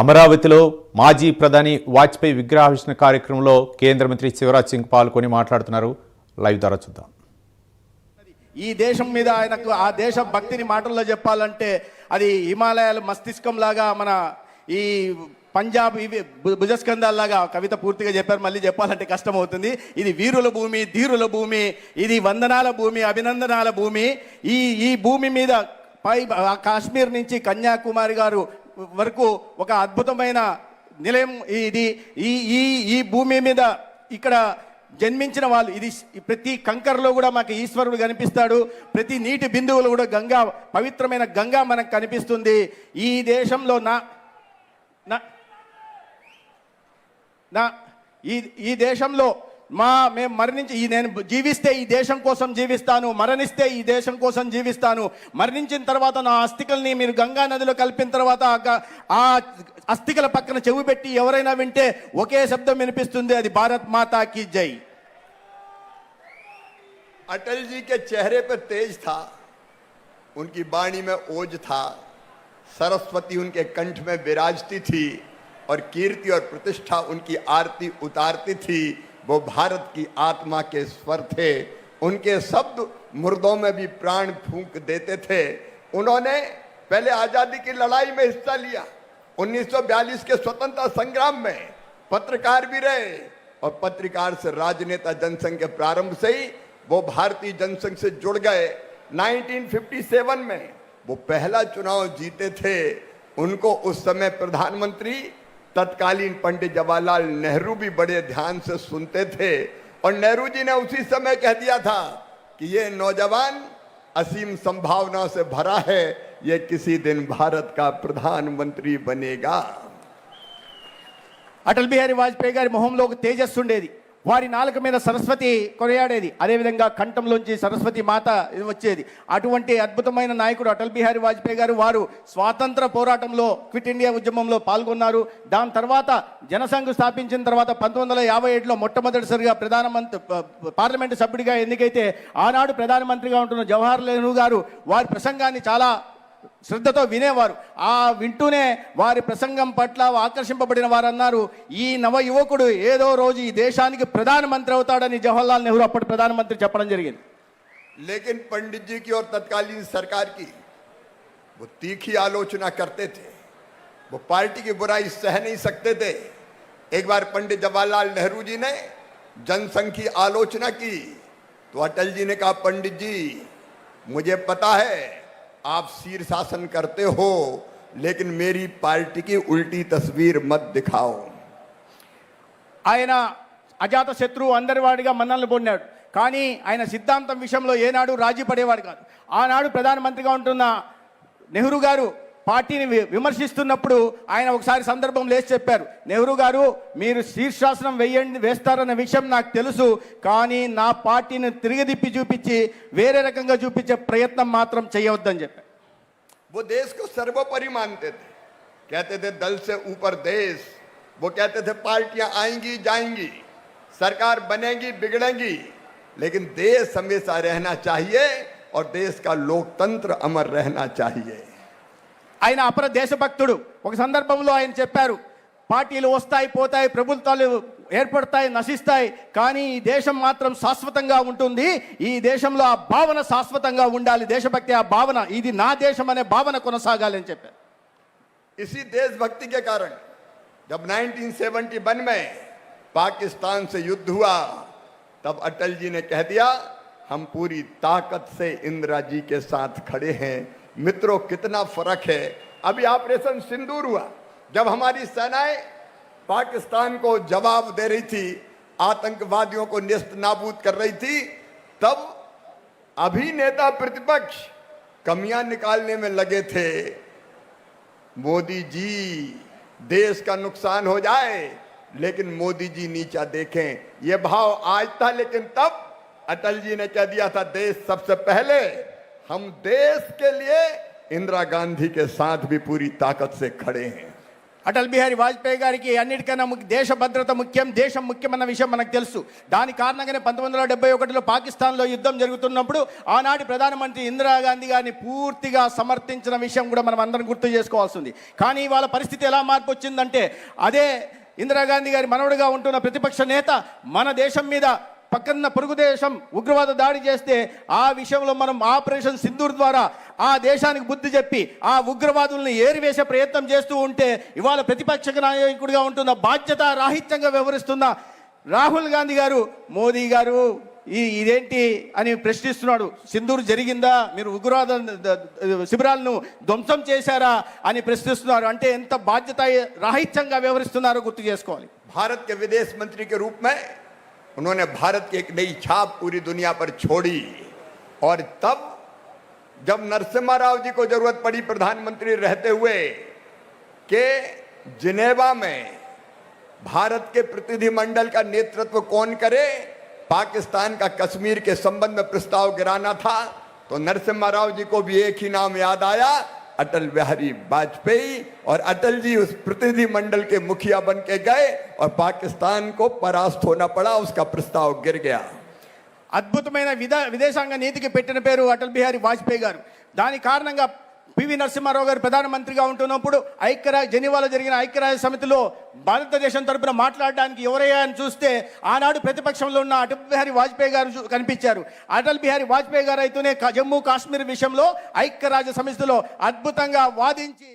అమరావతిలో మాజీ ప్రధాని వాజ్పేయి విగ్రహావిష్కరణ కార్యక్రమంలో కేంద్ర మంత్రి శివరాజ్ సింగ్ పాల్గొని మాట్లాడుతున్నారు. లైవ్ ద్వారా చూద్దాం. ఈ దేశం మీద ఆయనకు ఆ దేశ భక్తిని మాటల్లో చెప్పాలంటే అది హిమాలయాల మస్తిష్కం లాగా, మన ఈ పంజాబ్ ఇవి భుజస్కంధాల్లాగా. కవిత పూర్తిగా చెప్పారు, మళ్ళీ చెప్పాలంటే కష్టం అవుతుంది. ఇది వీరుల భూమి, ధీరుల భూమి, ఇది వందనాల భూమి, అభినందనాల భూమి. ఈ భూమి మీద పై కాశ్మీర్ నుంచి కన్యాకుమారి గారు వరకు ఒక అద్భుతమైన నిలయం ఇది. ఈ భూమి మీద ఇక్కడ జన్మించిన వాళ్ళు, ఇది ప్రతి కంకరలో కూడా మాకు ఈశ్వరుడు కనిపిస్తాడు. ప్రతి నీటి బిందువులు కూడా గంగా, పవిత్రమైన గంగా మనకు కనిపిస్తుంది. ఈ దేశంలో ఈ దేశంలో మేము మరణించి నేను జీవిస్తే ఈ దేశం కోసం జీవిస్తాను, మరణిస్తే ఈ దేశం కోసం జీవిస్తాను. మరణించిన తర్వాత నా అస్థికల్ని మీరు గంగా నదిలో కలిపిన తర్వాత ఆ అస్థికల పక్కన చెవి పెట్టి ఎవరైనా వింటే ఒకే శబ్దం వినిపిస్తుంది, అది భారత్ మాతా की जय. अटल जी के चेहरे पर तेज था, उनकी वाणी में ओज था, सरस्वती उनके कंठ में विराजती थी और कीर्ति और प्रतिष्ठा उनकी आरती उतारती थी. वो भारत की आत्मा के स्वर थे. उनके शब्द मुर्दों में भी प्राण फूंक देते थे. उन्होंने पहले आजादी की लड़ाई में हिस्सा लिया. 1942 के स्वतंत्रता संग्राम में पत्रकार भी रहे और पत्रकार से राजनेता जनसंघ के प्रारंभ से ही वो भारतीय जनसंघ से जुड़ गए. 1957 में वो पहला चुनाव जीते थे. उनको उस समय प्रधानमंत्री तत्कालीन पंडित जवाहरलाल नेहरू भी बड़े ध्यान से सुनते थे और नेहरू जी ने उसी समय कह दिया था कि ये नौजवान असीम संभावनाओं से भरा है, ये किसी दिन भारत का प्रधानमंत्री बनेगा. అటల్ బిహారీ వాజ్పేయి గారి మొహంలో ఒక తేజస్సు ఉండేది. వారి నాలుక మీద సరస్వతి కొనియాడేది. అదేవిధంగా కంఠంలోంచి సరస్వతి మాత వచ్చేది. అటువంటి అద్భుతమైన నాయకుడు అటల్ బిహారీ వాజ్పేయి గారు. వారు స్వాతంత్ర పోరాటంలో, క్విట్ ఇండియా ఉద్యమంలో పాల్గొన్నారు. దాని తర్వాత జనసంఘ్ స్థాపించిన తర్వాత 1957లో మొట్టమొదటిసారిగా పార్లమెంటు సభ్యుడిగా ఎన్నికైతే ఆనాడు ప్రధానమంత్రిగా ఉంటున్న జవహర్లాల్ నెహ్రూ గారు వారి ప్రసంగాన్ని చాలా శ్రద్ధతో వినేవారు. ఆ వింటూనే వారి ప్రసంగం పట్ల ఆకర్షింపబడిన వారు అన్నారు, ఈ నవ యువకుడు ఏదో రోజు ఈ దేశానికి ప్రధానమంత్రి అవుతాడని జవహర్లాల్ నెహ్రూ అప్పటి ప్రధానమంత్రి చెప్పడం జరిగింది. लेकिन पंडित जी की और तत्कालीन सरकार की वो तीखी आलोचना करते थे. वो पार्टी की बुराई सह नहीं सकते थे. एक बार पंडित जवाहरलाल नेहरू जी ने जनसंघ की आलोचना की तो अटल जी ने कहा, पंडित जी मुझे पता है आप शीर्षासन करते हो, लेकिन मेरी पार्टी की उल्टी तस्वीर मत दिखाओ. ఆయన అజాత శత్రువు, అందరివాడిగా మన్ననలు పొందాడు. కానీ ఆయన సిద్ధాంతం విషయంలో ఏనాడు రాజీ పడేవాడు కాదు. ఆనాడు ప్రధానమంత్రిగా ఉంటున్న నెహ్రూ గారు పార్టీని విమర్శిస్తున్నప్పుడు ఆయన ఒకసారి సందర్భం లేచి చెప్పారు, నెహ్రూ గారు మీరు శీర్షాసనం వేస్తారన్న విషయం నాకు తెలుసు, కానీ నా పార్టీని తిరిగిదిప్పి చూపించి వేరే రకంగా చూపించే ప్రయత్నం మాత్రం చేయవద్దని చెప్పారు. वो देश को सर्वोपरि मानते थे. कहते थे दल से ऊपर देश. वो कहते थे पार्टियां आएंगी जाएंगी, सरकार बनेगी बिगड़ेंगी, लेकिन देश हमेशा रहना चाहिए और देश का लोकतंत्र अमर रहना चाहिए. ఆయన అపర దేశభక్తుడు. ఒక సందర్భంలో ఆయన చెప్పారు, పార్టీలు వస్తాయి పోతాయి, ప్రభుత్వాలు ఏర్పడతాయి నశిస్తాయి, కానీ ఈ దేశం మాత్రం శాశ్వతంగా ఉంటుంది. ఈ దేశంలో ఆ భావన శాశ్వతంగా ఉండాలి. దేశభక్తి ఆ భావన, ఇది నా దేశం అనే భావన కొనసాగాలి అని చెప్పారు. इसी देशभक्ति के कारण जब 1971 में पाकिस्तान से युद्ध हुआ तब अटल जी ने कह दिया, हम पूरी ताकत से इंदिरा जी के साथ खड़े हैं. मित्रों कितना फर्क है. अभी ऑपरेशन सिंदूर हुआ, जब हमारी सेनाएं पाकिस्तान को जवाब दे रही थी, आतंकवादियों को नेस्त नाबूद कर रही थी, तब अभी नेता प्रतिपक्ष कमियां निकालने में लगे थे. मोदी जी देश का नुकसान हो जाए लेकिन मोदी जी नीचा देखें, ये भाव आज था. लेकिन तब अटल जी ने कह दिया था, देश सबसे पहले. हम देश के लिए इंदिरा गांधी के साथ भी पूरी ताकत से खड़े हैं. అటల్ బిహారీ వాజ్పేయి గారికి అన్నిటికన్నా దేశ భద్రత ముఖ్యం, దేశం ముఖ్యమన్న విషయం మనకు తెలుసు. దాని కారణంగానే 1971లో పాకిస్తాన్లో యుద్ధం జరుగుతున్నప్పుడు ఆనాటి ప్రధానమంత్రి ఇందిరాగాంధీ గారిని పూర్తిగా సమర్థించిన విషయం కూడా మనం అందరం గుర్తు చేసుకోవాల్సి ఉంది. కానీ వాళ్ళ పరిస్థితి ఎలా మార్పు వచ్చిందంటే, అదే ఇందిరాగాంధీ గారి మనవడుగా ఉంటున్న ప్రతిపక్ష నేత మన దేశం మీద పక్కన పొరుగు దేశం ఉగ్రవాద దాడి చేస్తే ఆ విషయంలో మనం ఆపరేషన్ సింధూర్ ద్వారా ఆ దేశానికి బుద్ధి చెప్పి ఆ ఉగ్రవాదుల్ని ఏరివేసే ప్రయత్నం చేస్తూ ఉంటే, ఇవాళ ప్రతిపక్ష నాయకుడిగా ఉంటున్న బాధ్యత రాహిత్యంగా వ్యవహరిస్తున్న రాహుల్ గాంధీ గారు మోదీ గారు ఇదేంటి అని ప్రశ్నిస్తున్నాడు. సింధూర్ జరిగిందా, మీరు ఉగ్రవాద శిబిరాలను ధ్వంసం చేశారా అని ప్రశ్నిస్తున్నారు. అంటే ఎంత బాధ్యత రాహిత్యంగా వ్యవహరిస్తున్నారో గుర్తు చేసుకోవాలి. भारत के विदेश मंत्री के रूप में उन्होंने भारत की एक नई छाप पूरी दुनिया पर छोड़ी। और तब जब नरसिम्हा राव जी को जरूरत पड़ी प्रधानमंत्री रहते हुए कि जिनेवा में भारत के प्रतिनिधिमंडल का नेतृत्व कौन करे, पाकिस्तान का कश्मीर के संबंध में प्रस्ताव गिराना था, तो नरसिम्हा राव जी को भी एक ही नाम याद आया, अटल बिहारी वाजपेयी। और अटल जी उस प्रतिनिधि मंडल के मुखिया बन के गए और पाकिस्तान को परास्त होना पड़ा, उसका प्रस्ताव गिर गया। అద్భుతమైన విదేశాంగ నీతికి పెట్టిన పేరు అటల్ బిహారీ వాజ్పేయి గారు. దాని కారణంగా పివి నరసింహారావు గారు ప్రధానమంత్రిగా ఉంటున్నప్పుడు జెనీవాలో జరిగిన ఐక్యరాజ్య సమితిలో భారతదేశం తరపున మాట్లాడడానికి ఎవరయ్యా అని చూస్తే ఆనాడు ప్రతిపక్షంలో ఉన్న అటల్ బిహారీ వాజ్పేయి గారు కనిపించారు. అటల్ బిహారీ వాజ్పేయి గారు అయితేనే జమ్మూ కాశ్మీర్ విషయంలో ఐక్యరాజ్య సమితిలో అద్భుతంగా వాదించి